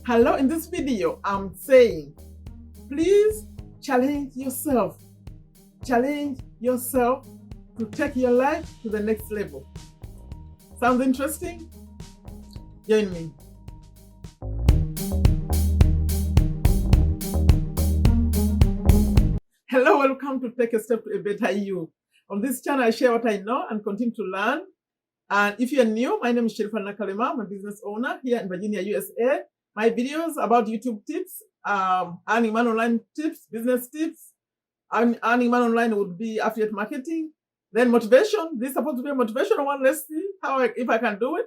Hello, in this video, I'm saying, please challenge yourself. Challenge yourself to take your life to the next level. Sounds interesting? Join me. Hello, welcome to Take a Step to a Better You. On this channel, I share what I know and continue to learn. And if you're new, my name is Sherifa Nakalema. I'm a business owner here in Virginia, USA. My videos about YouTube tips, earning money online tips, business tips. Earning money online would be affiliate marketing. Then motivation. This is supposed to be a motivational one. Let's see if I can do it,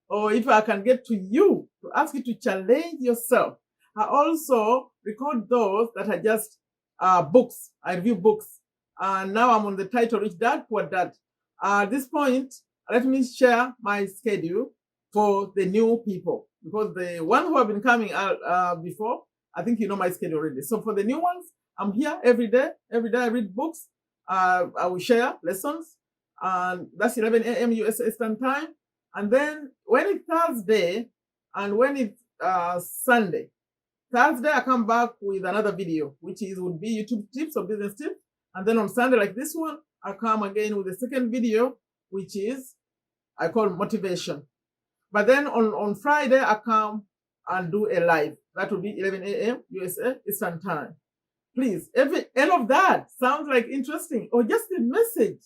or if I can get to you to ask you to challenge yourself. I also record those that are just books. I review books. And now I'm on the title, Rich Dad, Poor Dad. At this point, let me share my schedule for the new people, because the one who have been coming out before, I think you know my schedule already. So for the new ones, I'm here every day. Every day I read books. I will share lessons, and that's 11 a.m. US Eastern Time. And then when it's Thursday and when it's Sunday, Thursday I come back with another video, which would be YouTube tips or business tips. And then on Sunday, like this one, I come again with the second video, which is I call motivation. But then on Friday, I come and do a live. That will be 11 a.m. USA Eastern Time. Please, all of that sounds like interesting, or just the message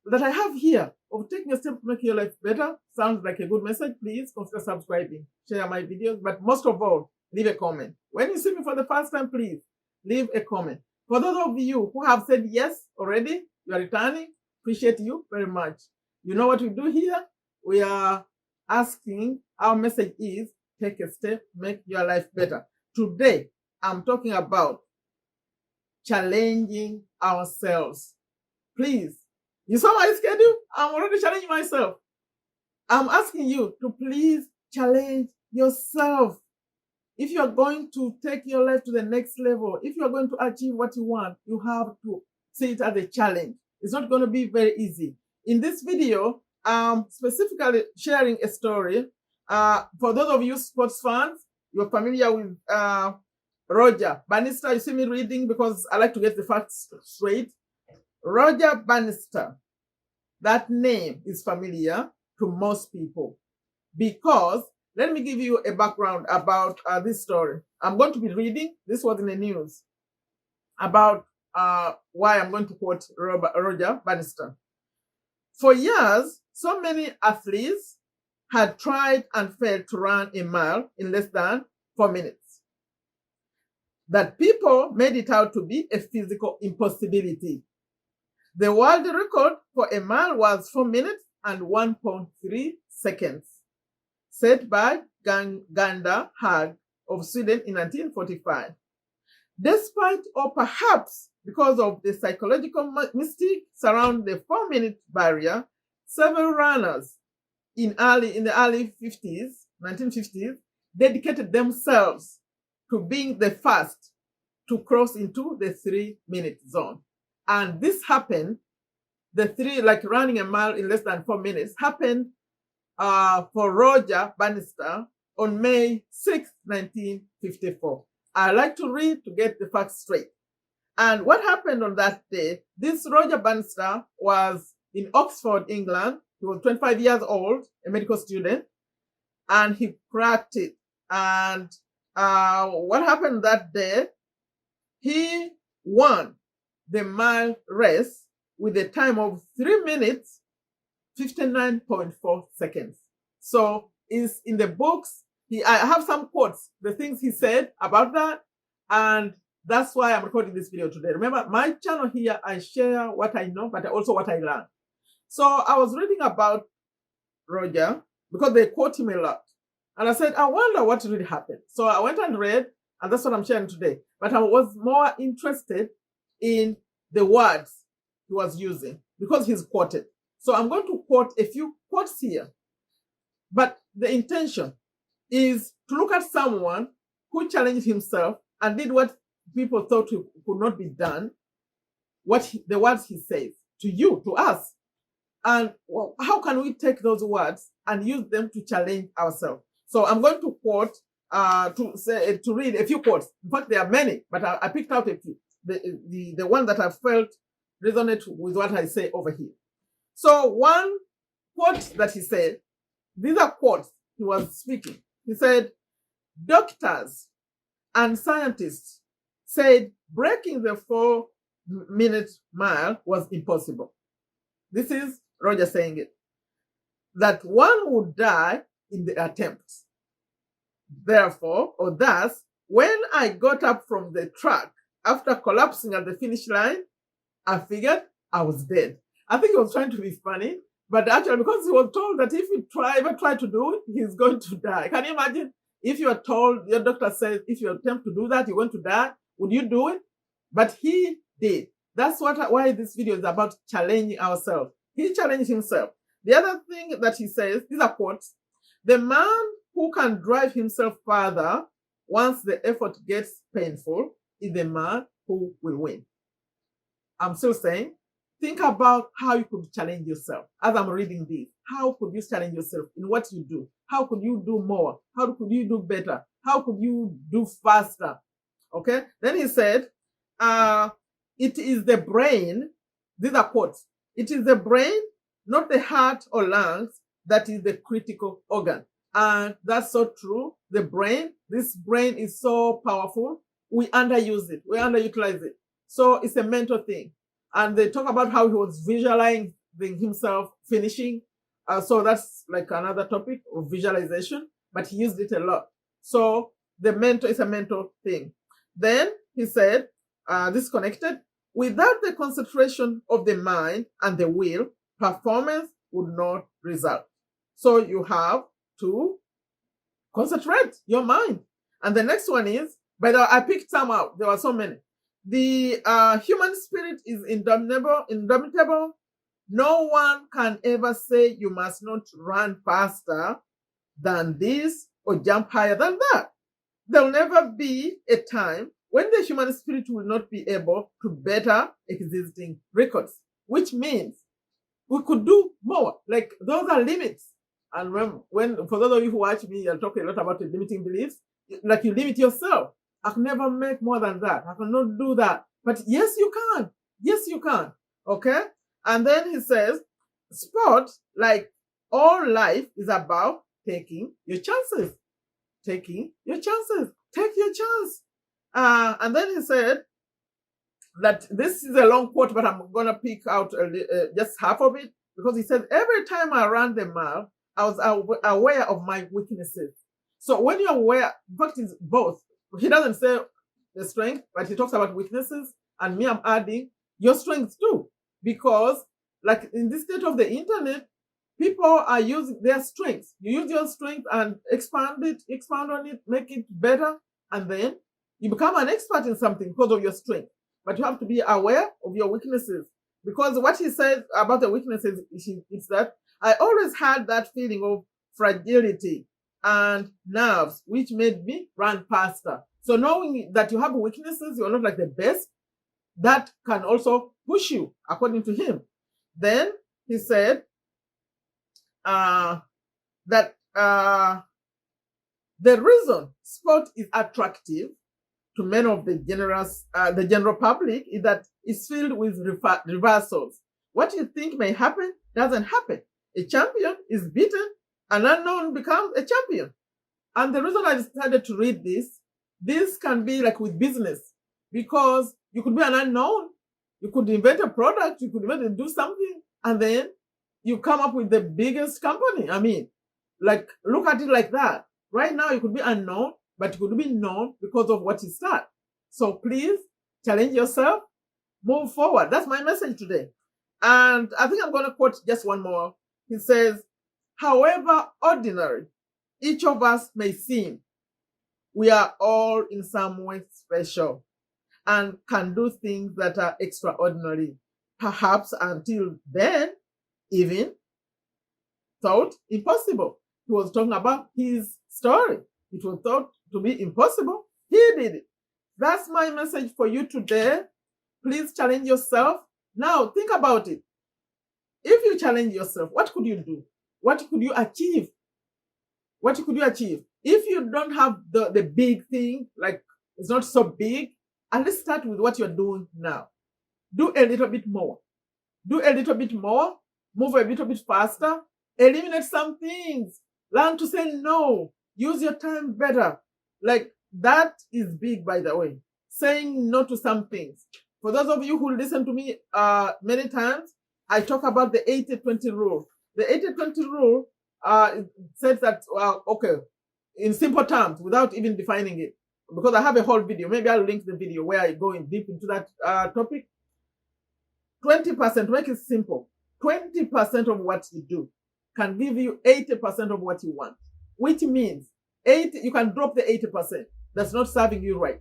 that I have here of taking a step to make your life better sounds like a good message. Please consider subscribing, share my videos, but most of all, leave a comment. When you see me for the first time, please leave a comment. For those of you who have said yes already, you are returning, appreciate you very much. You know what we do here? We are asking, our message is, take a step, make your life better. Today, I'm talking about challenging ourselves. Please, you saw my schedule? I'm already challenging myself. I'm asking you to please challenge yourself. If you are going to take your life to the next level, if you are going to achieve what you want, you have to see it as a challenge. It's not going to be very easy. In this video, I'm specifically sharing a story. For those of you sports fans, you're familiar with Roger Bannister. You see me reading because I like to get the facts straight. Roger Bannister. That name is familiar to most people because, let me give you a background about this story. I'm going to be reading, this was in the news, about why I'm going to quote Roger Bannister. For years, so many athletes had tried and failed to run a mile in less than 4 minutes that people made it out to be a physical impossibility. The world record for a mile was 4 minutes and 1.3 seconds, set by Ganda Hag of Sweden in 1945. Despite, or perhaps because of the psychological mystique surrounding the 4-minute barrier, several runners in the early 1950s, dedicated themselves to being the first to cross into the 3-minute zone. And this happened, running a mile in less than 4 minutes, happened for Roger Bannister on May 6, 1954. I like to read to get the facts straight. And what happened on that day, this Roger Bannister was in Oxford, England. He was 25 years old, a medical student, and he cracked it. And what happened that day, he won the mile race with a time of 3 minutes, 59.4 seconds. So it's in the books. I have some quotes, the things he said about that, and that's why I'm recording this video today. Remember, my channel here, I share what I know, but also what I learned. So I was reading about Roger because they quote him a lot. And I said, I wonder what really happened. So I went and read, and that's what I'm sharing today. But I was more interested in the words he was using because he's quoted. So I'm going to quote a few quotes here. But the intention is to look at someone who challenged himself and did what people thought could not be done, the words he says to you, to us. And how can we take those words and use them to challenge ourselves? So I'm going to quote to read a few quotes. In fact, there are many, but I picked out a few. The one that I felt resonate with what I say over here. So one quote that he said, these are quotes he was speaking. He said, doctors and scientists said breaking the 4-minute mile was impossible. This is Roger saying it. That one would die in the attempt. Therefore, or thus, when I got up from the track after collapsing at the finish line, I figured I was dead. I think he was trying to be funny, but actually, because he was told that if he ever try to do it, he's going to die. Can you imagine if you are told, your doctor says, if you attempt to do that, you're going to die? Would you do it? But he did. That's why this video is about challenging ourselves. He challenged himself. The other thing that he says, these are quotes, the man who can drive himself further once the effort gets painful is the man who will win. I'm still saying, think about how you could challenge yourself. As I'm reading this, how could you challenge yourself in what you do? How could you do more? How could you do better? How could you do faster? Okay. Then he said, it is the brain. These are quotes. It is the brain, not the heart or lungs, that is the critical organ. And that's so true. The brain, this brain is so powerful. We underuse it. We underutilize it. So it's a mental thing. And they talk about how he was visualizing himself finishing. So that's like another topic of visualization, but he used it a lot. So the mental is a mental thing. Then he said, this connected, without the concentration of the mind and the will, performance would not result. So you have to concentrate your mind. And the next one is, by the way, I picked some out. There were so many. The human spirit is indomitable. No one can ever say you must not run faster than this or jump higher than that. There'll never be a time when the human spirit will not be able to better existing records, which means we could do more. Like, those are limits. And when for those of you who watch me, I'll talk a lot about the limiting beliefs. Like, you limit yourself. I can never make more than that. I cannot do that. But yes, you can. Yes, you can. Okay? And then he says, sport, like all life, is about taking your chances. Taking your chances. Take your chance. And then he said that this is a long quote, but I'm going to pick out just half of it, because he said, every time I ran the mile, I was aware of my weaknesses. So when you're aware, in fact, it's both. He doesn't say the strength, but he talks about weaknesses. And me, I'm adding your strengths too. Because like in this state of the internet, people are using their strengths. You use your strength and expand on it, make it better. And then you become an expert in something because of your strength. But you have to be aware of your weaknesses. Because what he said about the weaknesses is that I always had that feeling of fragility and nerves, which made me run faster. So knowing that you have weaknesses, you're not like the best, that can also push you, according to him. Then he said that the reason sport is attractive to many of the general public is that it's filled with reversals. What you think may happen doesn't happen. A champion is beaten, an unknown becomes a champion. And the reason I decided to read this can be like with business, because you could be an unknown, you could invent a product, you could even do something, and then you come up with the biggest company. I mean, like, look at it like that. Right now, you could be unknown, but you could be known because of what you start. So please challenge yourself, move forward. That's my message today. And I think I'm going to quote just one more. He says, however ordinary each of us may seem, we are all in some way special and can do things that are extraordinary. Perhaps until then, even thought impossible. He was talking about his story. It was thought to be impossible. He did it. That's my message for you today. Please challenge yourself. Now, think about it. If you challenge yourself, what could you do? What could you achieve? What could you achieve? If you don't have the big thing, like it's not so big, at least start with what you're doing now. Do a little bit more. Do a little bit more. Move a little bit faster. Eliminate some things. Learn to say no. Use your time better. Like, that is big, by the way. Saying no to some things. For those of you who listen to me many times, I talk about the 80-20 rule. The 80-20 rule says that, okay, in simple terms, without even defining it, because I have a whole video. Maybe I'll link the video where I go in deep into that topic. 20%, make it simple. 20% of what you do can give you 80% of what you want, which means you can drop the 80% that's not serving you right.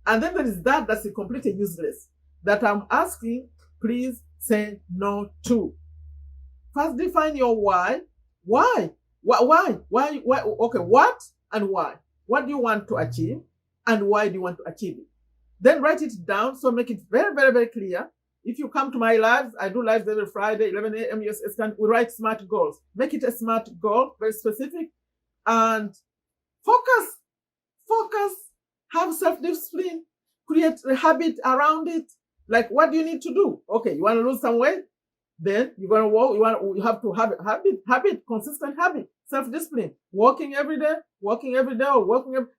And then there is that's completely useless, that I'm asking, please say no to. First, define your why. Why? Why? Okay, what and why? What do you want to achieve and why do you want to achieve it? Then write it down, so make it very, very, very clear. If you come to my lives, I do lives every Friday, 11 a.m. US Eastern. We write SMART goals. Make it a SMART goal, very specific, and focus. Have self-discipline. Create a habit around it. Like, what do you need to do? Okay, you want to lose some weight? Then you're going to walk. You have to have habit, consistent habit, self-discipline. Walking every day, or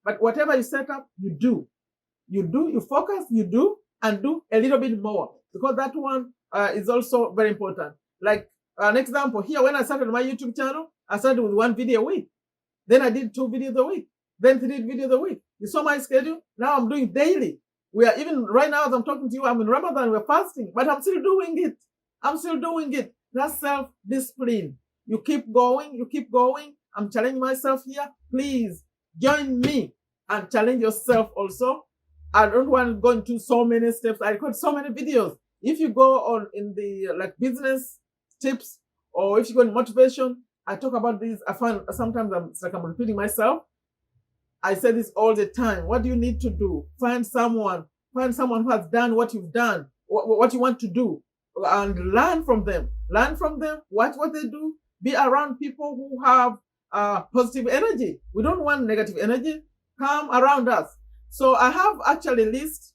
but whatever you set up, you do. You focus, you do, and do a little bit more. Because that one is also very important. Like an example, here when I started my YouTube channel, I started with 1 video a week. Then I did 2 videos a week. Then 3 videos a week. You saw my schedule? Now I'm doing daily. We are even right now as I'm talking to you, I'm in Ramadan, we're fasting, but I'm still doing it. That's self-discipline. You keep going. I'm challenging myself here. Please join me and challenge yourself also. I don't want to go into so many steps. I record so many videos. If you go on in the business tips, or if you go in motivation, I talk about these. I find sometimes I'm repeating myself. I say this all the time. What do you need to do? Find someone who has done what you've done, what you want to do, and learn from them. Watch what they do. Be around people who have positive energy. We don't want negative energy. Come around us. So I have actually a list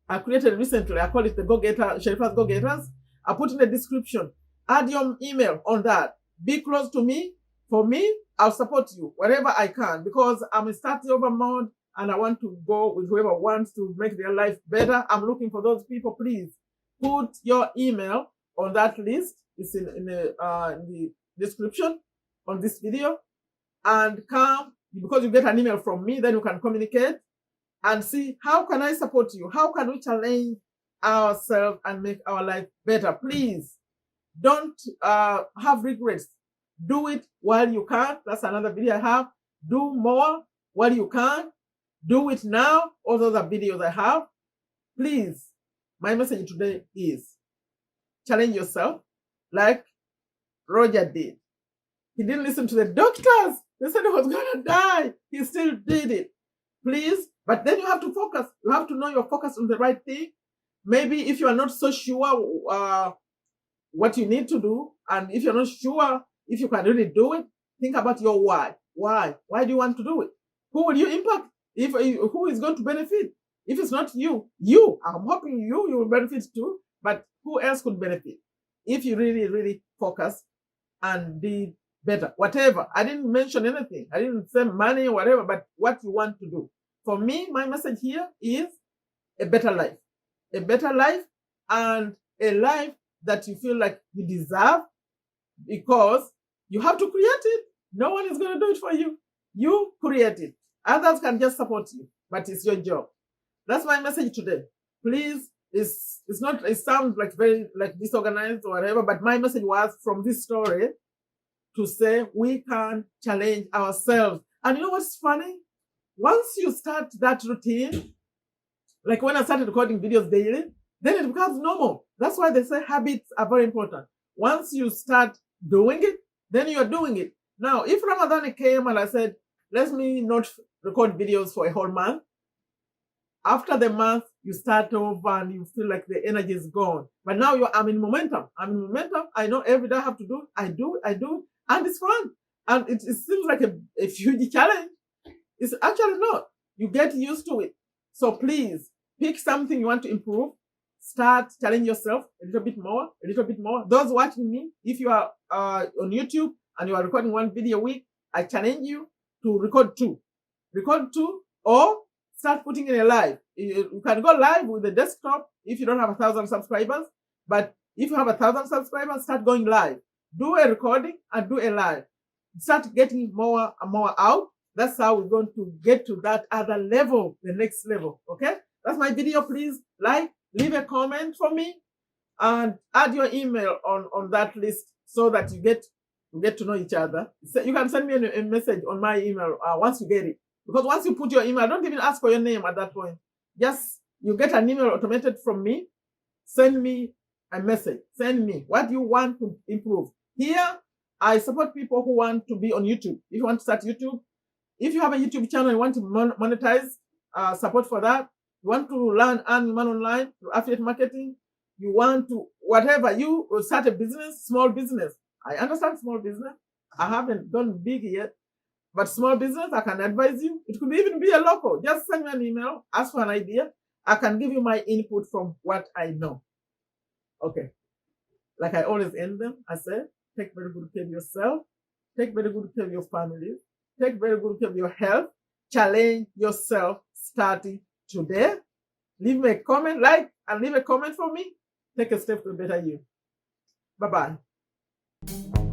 I created recently. I call it the Sherifa's Go-Getters. I put in the description. Add your email on that. Be close to me. For me, I'll support you wherever I can, because I'm in starting over mode and I want to go with whoever wants to make their life better. I'm looking for those people. Please put your email on that list. It's in the description on this video. And come, because you get an email from me, then you can communicate and see, how can I support you? How can we challenge ourselves and make our life better? Please don't have regrets. Do it while you can. That's another video I have. Do more while you can. Do it now. All those are videos I have. Please, my message today is challenge yourself like Roger did. He didn't listen to the doctors. They said he was going to die. He still did it. Please, but then you have to focus. You have to know you're focused on the right thing. Maybe if you are not so sure what you need to do, and if you're not sure if you can really do it, think about your why. Why? Why do you want to do it? Who will you impact? Who is going to benefit? If it's not you, I'm hoping you will benefit too, but who else could benefit? If you really, really focus and did better, whatever. I didn't mention anything. I didn't say money or whatever, but what you want to do. For me, my message here is a better life. A better life, and a life that you feel like you deserve, because you have to create it. No one is going to do it for you. You create it. Others can just support you, but it's your job. That's my message today. Please, it sounds like very disorganized or whatever, but my message was from this story to say we can challenge ourselves. And you know what's funny? Once you start that routine, like when I started recording videos daily, then it becomes normal. That's why they say habits are very important. Once you start doing it, then you are doing it. Now, if Ramadan came and I said, let me not record videos for a whole month, after the month, you start over and you feel like the energy is gone. But now I'm in momentum. I know every day I have to do. I do. And it's fun. And it seems like a huge challenge. It's actually not. You get used to it. So please pick something you want to improve. Start challenge yourself a little bit more, a little bit more. Those watching me, if you are on YouTube and you are recording one video a week, I challenge you to record two. Record two or start putting in a live. You can go live with the desktop if you don't have 1,000 subscribers. But if you have 1,000 subscribers, start going live. Do a recording and do a live. Start getting more and more out. That's how we're going to get to that other level, the next level. Okay? That's my video. Please like, leave a comment for me, and add your email on that list so that you get to know each other. So you can send me a message on my email once you get it. Because once you put your email, don't even ask for your name at that point. Just, you get an email automated from me. Send me a message. Send me what you want to improve. Here, I support people who want to be on YouTube. If you want to start YouTube, if you have a YouTube channel, you want to monetize, support for that. You want to learn earn money online through affiliate marketing. You want to, whatever, you start a business, small business. I understand small business. I haven't done big yet. But small business, I can advise you. It could even be a local. Just send me an email, ask for an idea. I can give you my input from what I know. Okay. Like I always end them, I said, take very good care of yourself. Take very good care of your family. Take very good care of your health. Challenge yourself starting today. Leave me a comment, like, and leave a comment for me. Take a step to a better you. Bye-bye.